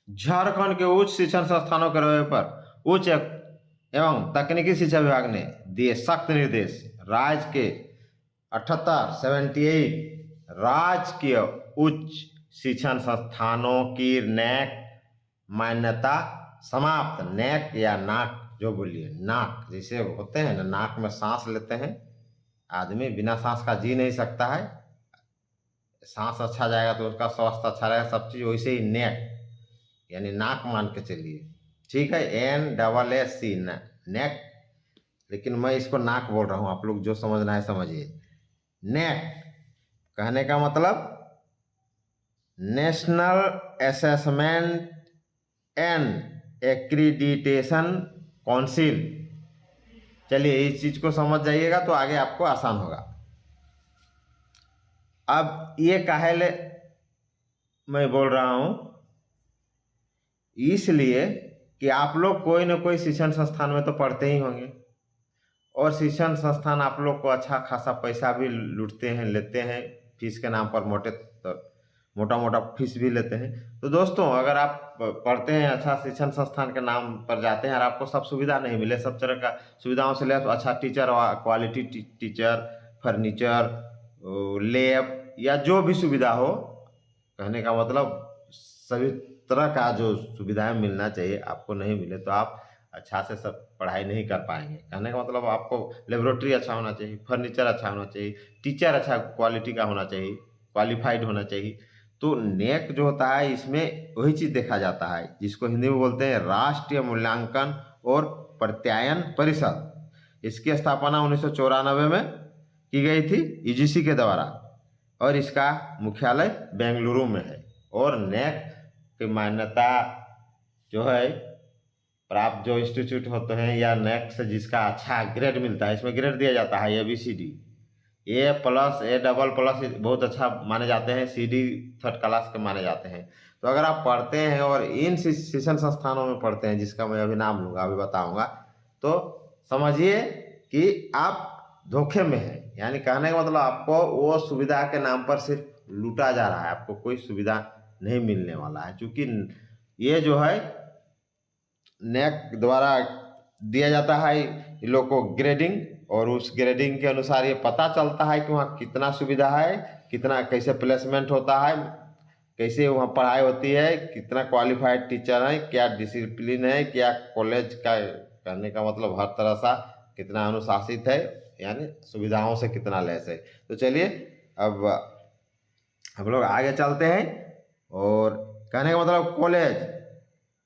झारखंड के उच्च शिक्षण संस्थानों के रवैये पर उच्च एवं तकनीकी शिक्षा विभाग ने दिए सख्त निर्देश। राज्य के 78 राजकीय उच्च शिक्षण संस्थानों की नैक मान्यता समाप्त। नैक या नाक जो बोलिए, नाक जैसे होते हैं ना, नाक में सांस लेते हैं आदमी, बिना सांस का जी नहीं सकता है। सांस अच्छा जाएगा तो उसका स्वास्थ्य अच्छा रहेगा, सब चीज़। वैसे ही नेक यानी नाक मान के चलिए, ठीक है। NSSC नेक, लेकिन मैं इसको नाक बोल रहा हूँ, आप लोग जो समझना है समझिए। नेक कहने का मतलब national assessment and accreditation council. चलिए इस चीज को समझ जाइएगा तो आगे आपको आसान होगा। अब ये काहे ले मैं बोल रहा हूं, इसलिए कि आप लोग कोई न कोई शिक्षण संस्थान में तो पढ़ते ही होंगे, और शिक्षण संस्थान आप लोग को अच्छा खासा पैसा भी लूटते हैं, लेते हैं फीस के नाम पर। मोटा मोटा फीस भी लेते हैं। तो दोस्तों, अगर आप पढ़ते हैं, अच्छा शिक्षण संस्थान के नाम पर जाते हैं और आपको सब सुविधा नहीं मिले, सब तरह का सुविधाओं से ले, तो अच्छा teacher, quality teacher, furniture, lab या जो भी सुविधा हो, कहने का मतलब सभी तरह का जो सुविधाएं मिलना चाहिए आपको नहीं मिले तो आप अच्छा से सब पढ़ाई नहीं कर पाएंगे। कहने का मतलब आपको लेबोरेटरी अच्छा होना चाहिए, फर्नीचर अच्छा होना चाहिए, टीचर अच्छा क्वालिटी का होना चाहिए, क्वालिफाइड होना चाहिए। तो नेक जो होता है, इसमें वही चीज़ देखा जाता है जिसको हिंदी में बोलते हैं राष्ट्रीय मूल्यांकन और प्रत्यायन परिषद। इसकी स्थापना 1994 में की गई थी UGC के द्वारा, और इसका मुख्यालय बेंगलुरु में है। और नेक की मान्यता जो है प्राप्त जो इंस्टीट्यूट होते हैं या नेक से जिसका अच्छा ग्रेड मिलता है, इसमें ग्रेड दिया जाता है ABCD, A+, A++ बहुत अच्छा माने जाते हैं, CD 3rd क्लास के माने जाते हैं। तो अगर आप पढ़ते हैं और इन शिक्षण संस्थानों में पढ़ते हैं जिसका मैं अभी नाम लूँगा, अभी बताऊँगा, तो समझिए कि आप धोखे में हैं। यानी कहने का मतलब आपको वो सुविधा के नाम पर सिर्फ लूटा जा रहा है, आपको कोई सुविधा नहीं मिलने वाला है। क्योंकि ये जो है नेक द्वारा दिया जाता है इन लोग को ग्रेडिंग, और उस ग्रेडिंग के अनुसार ये पता चलता है कि वहाँ कितना सुविधा है, कितना कैसे प्लेसमेंट होता है, कैसे वहाँ पढ़ाई होती है, कितना क्वालिफाइड टीचर है, क्या डिसिप्लिन है, क्या कॉलेज का, कहने का मतलब हर तरह सा कितना अनुशासित है, यानी सुविधाओं से कितना लैस है। तो चलिए अब हम लोग आगे चलते हैं। और कहने का मतलब कॉलेज,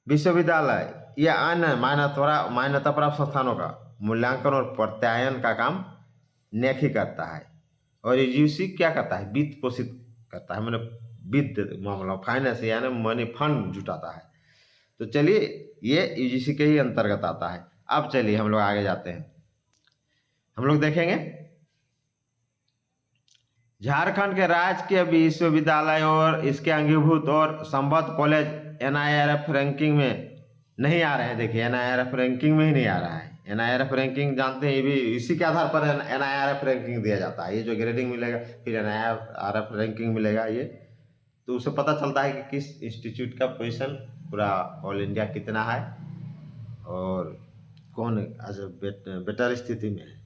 विश्वविद्यालय या अन्य मान्यता प्राप्त संस्थानों का मूल्यांकन और प्रत्यायन का काम नेक ही करता है। और UGC क्या करता है? वित्त पोषित करता है, मैंने वित्त मामला, फाइनेंस यानी मनी, फंड जुटाता है। तो चलिए ये UGC के ही अंतर्गत आता है। अब चलिए हम लोग आगे जाते हैं। हम लोग देखेंगे झारखंड के राजकीय विश्वविद्यालय और इसके अंगीभूत और संबद्ध कॉलेज NIRF रैंकिंग में नहीं आ रहे हैं। देखिए NIRF रैंकिंग में ही नहीं आ रहा है। NIRF रैंकिंग जानते हैं, ये भी इसी के आधार पर NIRF रैंकिंग दिया जाता है। ये जो ग्रेडिंग मिलेगा फिर NIRF रैंकिंग मिलेगा, ये तो उससे पता चलता है कि किस इंस्टीट्यूट का पोजीशन पूरा ऑल इंडिया कितना है और कौन बेटर स्थिति में है।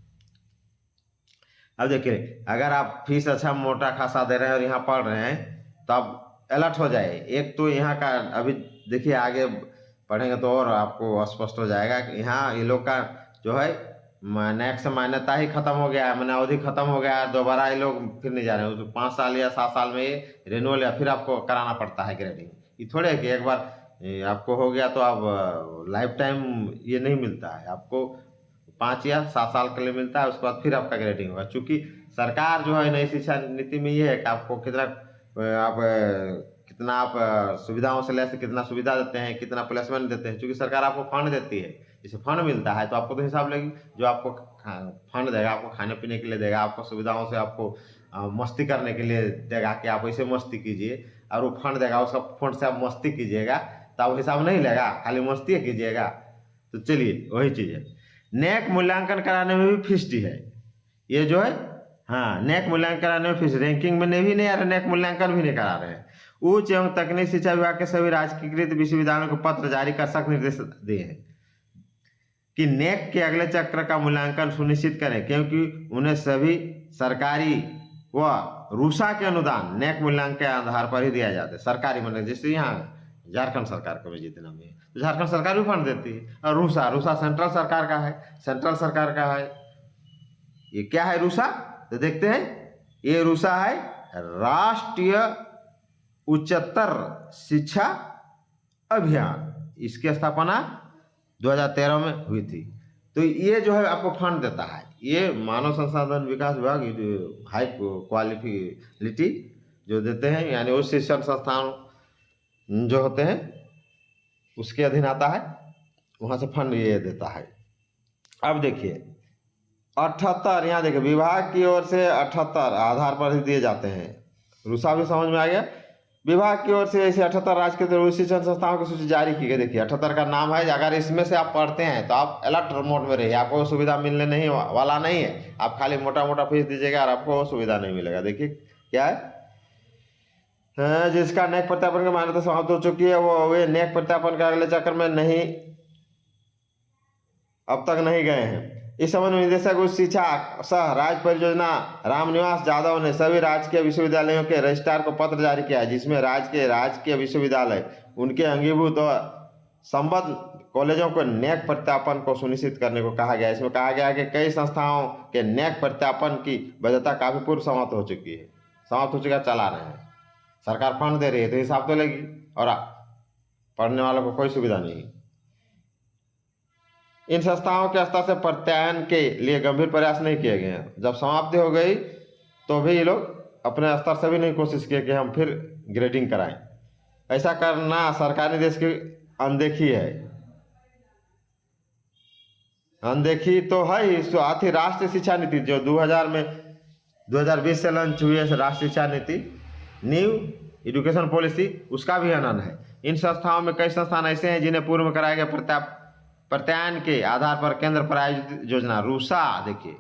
अब देखिए, अगर आप फीस अच्छा मोटा खासा दे रहे हैं और यहाँ पढ़ रहे हैं तो आप अलर्ट हो जाए। एक तो यहाँ का अभी देखिए, आगे पढ़ेंगे तो और आपको स्पष्ट हो जाएगा कि यहाँ ये लोग का जो है नेक से मान्यता ही खत्म हो गया है, मैंने अवधि खत्म हो गया है। दोबारा ये लोग फिर नहीं जा रहे हैं, तो 5 साल या 7 साल में ये रिन्यूअल या फिर आपको कराना पड़ता है ग्रेडिंग। ये थोड़े है कि एक बार आपको हो गया तो आप लाइफ टाइम ये नहीं मिलता है, आपको 5 या 7 साल के लिए मिलता है, उसके बाद फिर आपका ग्रेडिंग होगा। चूँकि सरकार जो है नई शिक्षा नीति में ये है कि आपको कितना आप सुविधाओं से लेस कितना सुविधा देते हैं, कितना प्लेसमेंट देते हैं। चूँकि सरकार आपको फंड देती है, जैसे फंड मिलता है तो आपको तो हिसाब लगी, जो आपको फंड देगा आपको खाने पीने के लिए देगा, आपको सुविधाओं से आपको मस्ती करने के लिए देगा कि आप ऐसे मस्ती कीजिए, और वो फंड देगा, उसका फंड से आप मस्ती कीजिएगा तो आप हिसाब नहीं लेगा, खाली मस्ती कीजिएगा। तो चलिए वही चीज़ है। नेक मूल्यांकन कराने में भी फीस दी है ये जो है। हाँ, नेक मूल्यांकन कराने में फीस, रैंकिंग में भी नहीं आ रहा, नेक मूल्यांकन भी नहीं करा रहे हैं। उच्च एवं तकनीकी शिक्षा विभाग के सभी राजकीयकृत विश्वविद्यालयों को पत्र जारी कर सख्त निर्देश दिए हैं कि नेक के अगले चक्र का मूल्यांकन सुनिश्चित करें, क्योंकि उन्हें सभी सरकारी व रूसा के अनुदान नेक मूल्यांकन के आधार पर ही दिया जाता है। सरकारी मतलब जैसे यहाँ झारखंड सरकार का जितना भी है, तो झारखंड सरकार भी फंड देती है। और रूसा रूसा सेंट्रल सरकार का है, सेंट्रल सरकार का है। ये क्या है रूसा? तो देखते हैं, ये रूसा है राष्ट्रीय उच्चतर शिक्षा अभियान। इसकी स्थापना 2013 में हुई थी। तो ये जो है आपको फंड देता है, ये मानव संसाधन विकास विभाग हाई क्वालिटी जो देते हैं, यानी उस शिक्षण संस्थान जो होते हैं उसके अधीन आता है, वहाँ से फंड ये देता है। अब देखिए 78, यहाँ देखिए विभाग की ओर से 78 आधार पर ही दिए जाते हैं। रूसा भी समझ में आ गया। विभाग की ओर से ऐसे 78 राज्य के शिक्षण संस्थाओं की सूची जारी की गई। देखिए 78 का नाम है। अगर इसमें से आप पढ़ते हैं तो आप अलर्ट मोड में रहिए, आपको सुविधा मिलने नहीं वाला नहीं है। आप खाली मोटा मोटा फीस दीजिएगा और आपको सुविधा नहीं मिलेगा। देखिए क्या है, जिसका नेक प्रत्यापन की मान्यता समाप्त हो चुकी है, वो वे नेक प्रत्यापन के अगले चक्र में नहीं अब तक नहीं गए हैं। इस संबंध में निदेशक उच्च शिक्षा सह राज्य परियोजना रामनिवास यादव ने सभी राजकीय विश्वविद्यालयों के रजिस्ट्रार को पत्र जारी किया है, जिसमें राजकीय विश्वविद्यालय उनके अंगीभूत और संबद्ध कॉलेजों को नेक प्रत्यापन को सुनिश्चित करने को कहा गया है। इसमें कहा गया है कि कई संस्थाओं के नेक प्रत्यापन की वैधता काफी पूर्व समाप्त हो चुकी है, चला रहे हैं। सरकार फंड दे रही है तो हिसाब तो लेगी, और पढ़ने वालों को कोई सुविधा नहीं। इन संस्थाओं के स्तर से प्रत्यायन के लिए गंभीर प्रयास नहीं किए गए हैं। जब समाप्ति हो गई तो भी ये लोग अपने स्तर से भी नहीं कोशिश किए कि हम फिर ग्रेडिंग कराएं। ऐसा करना सरकारी निर्देश की अनदेखी है। अनदेखी तो है ही। साथ ही राष्ट्रीय शिक्षा नीति जो 2020 से लॉन्च हुई है, राष्ट्रीय शिक्षा नीति न्यू एजुकेशन पॉलिसी, उसका भी हनन है। इन संस्थाओं में कई संस्थान ऐसे हैं जिन्हें पूर्व में कराए गए प्रत्यायन के आधार पर केंद्र प्रायोजित योजना रूसा, देखिए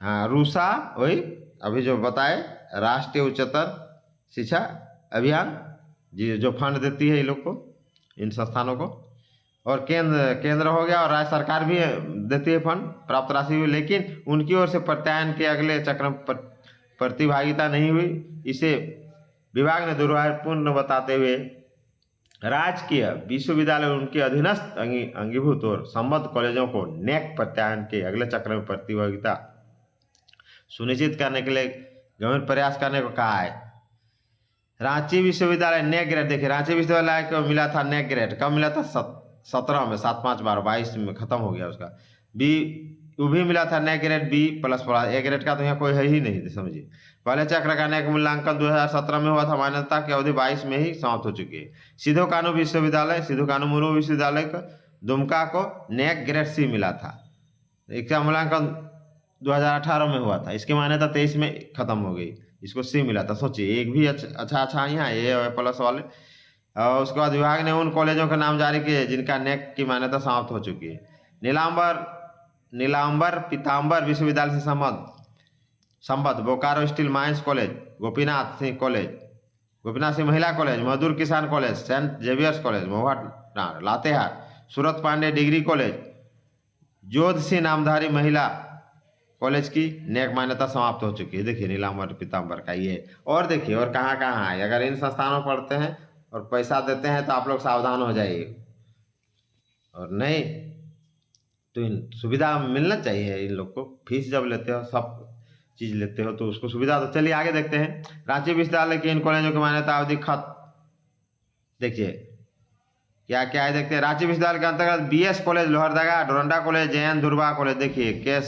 हाँ रूसा, वही अभी जो बताए राष्ट्रीय उच्चतर शिक्षा अभियान जी, जो फंड देती है ये लोग को, इन संस्थानों को। और केंद्र हो गया, और राज्य सरकार भी देती है फंड, प्राप्त राशि हुई, लेकिन उनकी ओर से प्रत्यायन के अगले चक्र में प्रतिभागिता नहीं हुई। इसे विभाग ने दुर्भाग्यपूर्ण बताते हुए राजकीय विश्वविद्यालय उनके अधीनस्थ अंगीभूत और संबद्ध कॉलेजों को नेक प्रत्यायन के अगले चक्र में प्रतिभागिता सुनिश्चित करने के लिए गंभीर प्रयास करने को कहा है। रांची विश्वविद्यालय नेक ग्रेड, देखिए रांची विश्वविद्यालय को मिला था नेक ग्रेड, कब मिला था 17 में, 7/5/22 में खत्म हो गया उसका। वो भी मिला था नेक ग्रेड B++। ए ग्रेड का तो यहाँ कोई है ही नहीं, समझिए। पहले चक्र का नेक मूल्यांकन 2017 में हुआ था, मान्यता की अवधि 22 में ही समाप्त हो चुकी है। सिधो कानू विश्वविद्यालय, सिधो कानू मुर्मू विश्वविद्यालय को दुमका को नेक ग्रेड C मिला था। इसका मूल्यांकन 2018 में हुआ था, इसकी मान्यता 23 में खत्म हो गई, इसको C मिला था। सोचिए, एक भी अच्छा यहाँ A+ वाले। और उसके बाद विभाग ने उन कॉलेजों के नाम जारी किए जिनका नेक की मान्यता समाप्त हो चुकी है। नीलांबर पीताम्बर विश्वविद्यालय से संबद्ध Bokaro steel mines college, Gopinath Singh महिला college, Madhur Kisan college, Saint Xavier's college मोहट लातेहार, सूरत पांडे डिग्री कॉलेज, जोध सिंह नामधारी महिला कॉलेज की नेक मान्यता समाप्त हो चुकी है। देखिए नीलांबर पीताम्बर का ये। और देखिए और कहाँ है। अगर इन संस्थानों में पढ़ते हैं और पैसा देते हैं तो आप लोग सावधान हो जाइए, और नहीं तो इन सुविधा मिलना चाहिए। इन लोग को फीस जब लेते हो, सब चीज़ लेते हो, तो उसको सुविधा। तो चलिए आगे देखते हैं। रांची विश्वविद्यालय की इन कॉलेजों की मान्यता अवधि देखिए क्या क्या है, देखते हैं। रांची विश्वविद्यालय के अंतर्गत BS college Lohardaga, Doranda college, Jain Dhurwa college, देखिए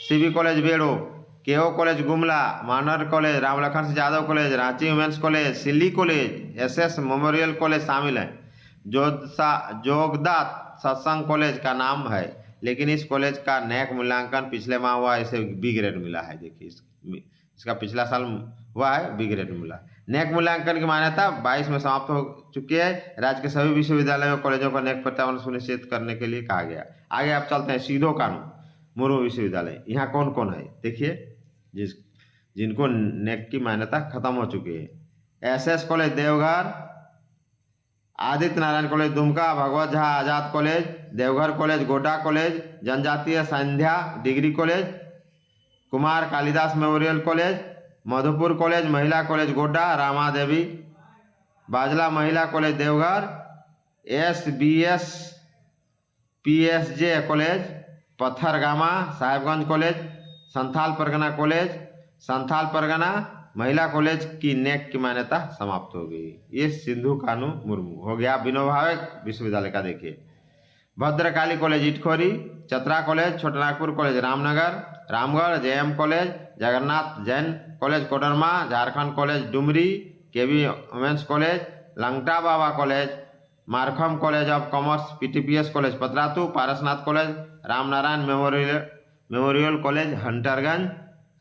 CB college Bero, KO college Gumla, Manar college, Ramlakhan Singh Yadav college, Ranchi women's college, Silli college, SS memorial college शामिल है। जोगदा सत्संग कॉलेज का नाम है, लेकिन इस कॉलेज का नेक मूल्यांकन पिछले माह हुआ, इसे B ग्रेड मिला है। देखिए इसका पिछला साल हुआ है, B ग्रेड मिला। नेक मूल्यांकन की मान्यता 22 में समाप्त हो चुकी है। राज्य के सभी विश्वविद्यालयों और कॉलेजों को नेक प्रत्यापन सुनिश्चित करने के लिए कहा गया। आगे आप चलते हैं। सीधो कानू मुर्मू विश्वविद्यालय, यहाँ कौन कौन है देखिए, जिनको नेक की मान्यता खत्म हो चुकी है। SS college Deoghar, Aditya Narayan college Dumka, Bhagwat Jha Azad college Deoghar college, Godda college जनजातीय Sandhya degree college, Kumar Kalidas memorial college, Madhupur college महिला कॉलेज गोड्डा, रामा देवी बाजला महिला college Deoghar, SBS PSJ college Pathargama Sahebganj college, Santhal Pargana college Santhal Pargana महिला कॉलेज की नेक की मान्यता समाप्त हो गई। ये सिंधु कानू मुर्मू हो गया। विनोबा भावे विश्वविद्यालय का देखिए, Bhadrakali college Itkhori, Chatra college, Chotanagpur college Ramnagar, Ramgarh JM college, Jagannath Jain college Koderma, Jharkhand college Dumri, KB women's college, Langta Baba college, मारखम college of commerce, PTPS college Patratu, Parasnath college, Ramnarayan memorial college Hunterganj,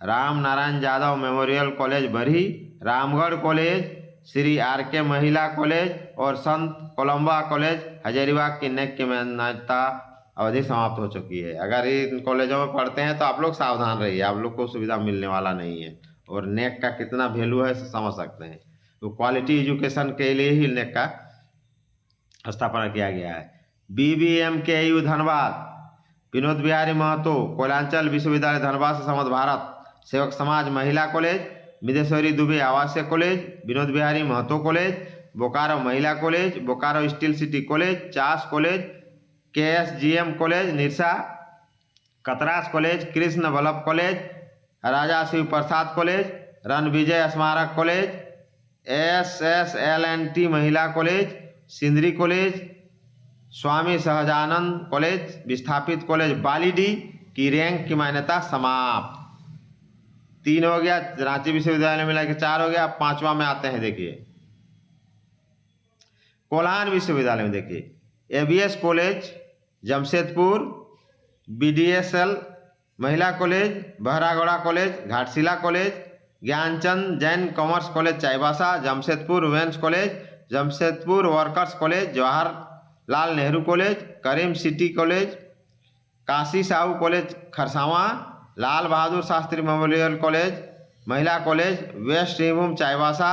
Ram Narayan Yadav memorial college Barhi, Ramgarh college, Shri RK महिला कॉलेज और संत कोलंबा कॉलेज हजारीबाग की नेक की मान्यता अवधि समाप्त हो चुकी है। अगर इन कॉलेजों में पढ़ते हैं तो आप लोग सावधान रहिए, आप लोग को सुविधा मिलने वाला नहीं है। और नेक का कितना वैल्यू है समझ सकते हैं। तो क्वालिटी एजुकेशन के लिए ही नेक का स्थापना किया गया है। BBMKU धनबाद, विनोद बिहारी महतो कोयलांचल विश्वविद्यालय धनबाद से समस्त भारत सेवक समाज महिला कॉलेज, मिदेश्वरी दुबे आवासीय कॉलेज, विनोद बिहारी महतो कॉलेज, बोकारो महिला college, Bokaro steel city college, Chas college, KSGM college Nirsa, Katras college, Krishna Vallabh college, Raja Shiv Prasad college, Ranvijay स्मारक कॉलेज, SSLNT महिला college, Sindri college, Swami Sahajanand college विस्थापित कॉलेज बालीडी की रैंक की मान्यता समाप्त। 3 हो गया, रांची विश्वविद्यालय मिला के 4 हो गया। 5वां में आते हैं, देखिए कोल्हान विश्वविद्यालय में देखिए ABS कॉलेज जमशेदपुर, BDSL महिला college, Baharagora college, Ghatshila college, Gyanchand Jain commerce college Chaibasa, Jamshedpur women's college, Jamshedpur workers college, Jawaharlal Nehru college, Karim city college, Kashi Sahu college Kharsawan, Lal Bahadur Shastri memorial college महिला college, west Singhbhum Chaibasa,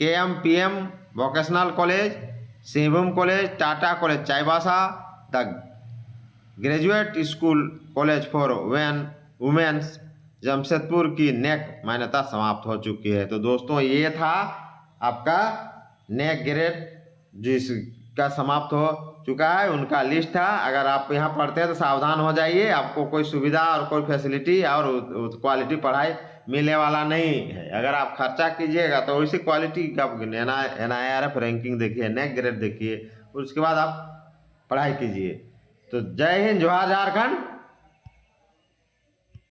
KMPM vocational college, Singhbhum college, Tata college Chaibasa, the graduate school college for women's Jamshedpur की NAAC मान्यता समाप्त हो चुकी है। तो दोस्तों ये था आपका नेक ग्रेड जिसका समाप्त हो चुका है, उनका लिस्ट था। अगर आप यहाँ पढ़ते हैं तो सावधान हो जाइए, आपको कोई सुविधा और कोई फैसिलिटी और क्वालिटी पढ़ाई मिलने वाला नहीं है। अगर आप खर्चा कीजिएगा तो वैसी क्वालिटी का NIRF रैंकिंग देखिए, नेक ग्रेड देखिए, उसके बाद आप पढ़ाई कीजिए। तो जय हिंद, जोहार झारखंड।